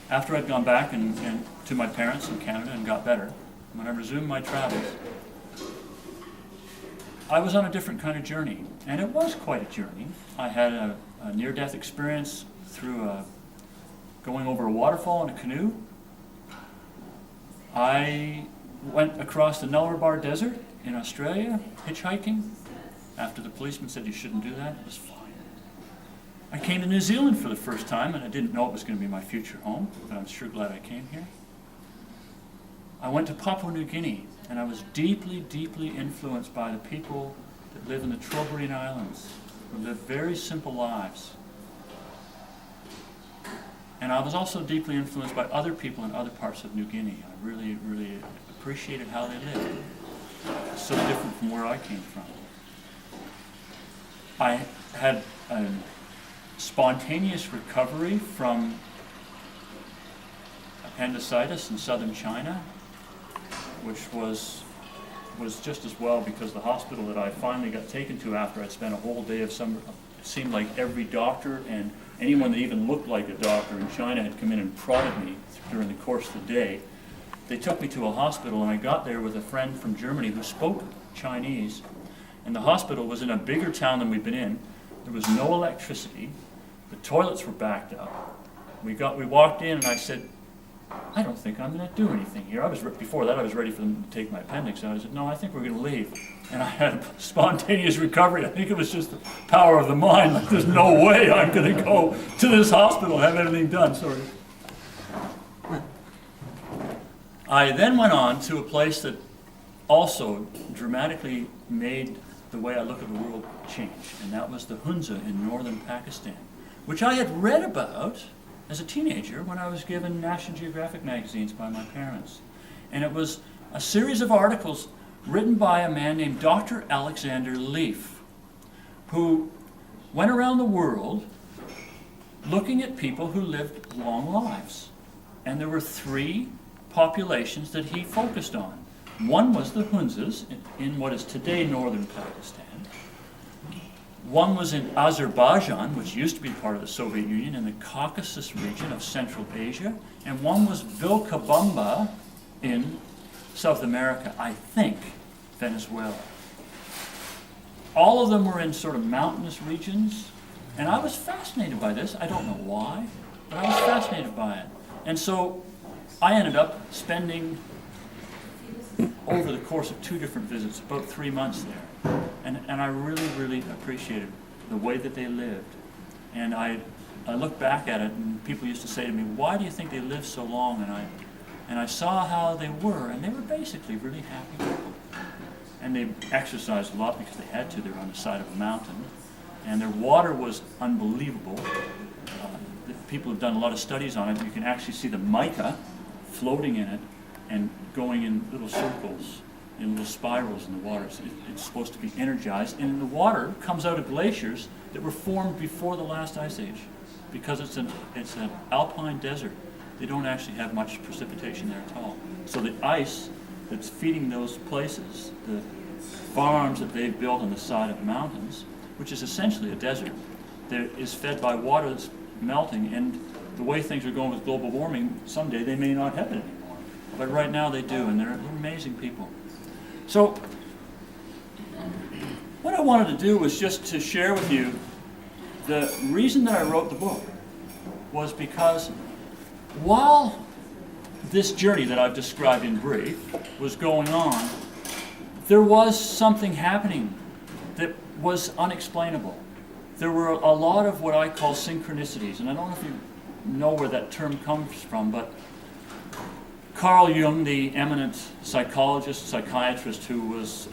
after I'd gone back and to my parents in Canada and got better, when I resumed my travels, I was on a different kind of journey, and it was quite a journey. I had a near-death experience through going over a waterfall in a canoe. I went across the Nullarbor Desert in Australia, hitchhiking, after the policeman said you shouldn't do that. It was fine. I came to New Zealand for the first time, and I didn't know it was going to be my future home, but I'm sure glad I came here. I went to Papua New Guinea, and I was deeply, deeply influenced by the people that live in the Trobriand Islands, who live very simple lives. And I was also deeply influenced by other people in other parts of New Guinea. I really, really appreciated how they lived. So different from where I came from. I had a spontaneous recovery from appendicitis in southern China, which was just as well because the hospital that I finally got taken to after I'd spent a whole day of it seemed like every doctor and anyone that even looked like a doctor in China had come in and prodded me during the course of the day. They took me to a hospital, and I got there with a friend from Germany who spoke Chinese, and the hospital was in a bigger town than we'd been in. There was no electricity. The toilets were backed up. We walked in, and I said, I don't think I'm going to do anything here. Before that, I was ready for them to take my appendix out. I said, no, I think we're going to leave. And I had a spontaneous recovery. I think it was just the power of the mind. Like, there's no way I'm going to go to this hospital and have anything done. Sorry. I then went on to a place that also dramatically made the way I look at the world change, and that was the Hunza in northern Pakistan, which I had read about as a teenager when I was given National Geographic magazines by my parents. And it was a series of articles written by a man named Dr. Alexander Leaf, who went around the world looking at people who lived long lives. And there were three populations that he focused on. One was the Hunzas in what is today northern Pakistan. One was in Azerbaijan, which used to be part of the Soviet Union, in the Caucasus region of Central Asia. And one was Vilcabamba in South America, I think Venezuela. All of them were in sort of mountainous regions, and I was fascinated by this. I don't know why, but I was fascinated by it. And so I ended up spending, over the course of 2 different visits, about 3 months there. And I really, really appreciated the way that they lived. And I look back at it, and people used to say to me, why do you think they lived so long? And I saw how they were, and they were basically really happy people. And they exercised a lot because they had to. They were on the side of a mountain. And their water was unbelievable. People have done a lot of studies on it. You can actually see the mica floating in it and going in little circles, in little spirals in the water. So it's supposed to be energized. And the water comes out of glaciers that were formed before the last ice age. Because it's an alpine desert, they don't actually have much precipitation there at all. So the ice that's feeding those places, the farms that they've built on the side of mountains, which is essentially a desert, that is fed by water that's melting. And the way things are going with global warming, someday they may not have it anymore. But right now they do, and they're amazing people. So what I wanted to do was just to share with you the reason that I wrote the book was because while this journey that I've described in brief was going on, there was something happening that was unexplainable. There were a lot of what I call synchronicities, and I don't know if you know where that term comes from, but Carl Jung, the eminent psychologist, psychiatrist who was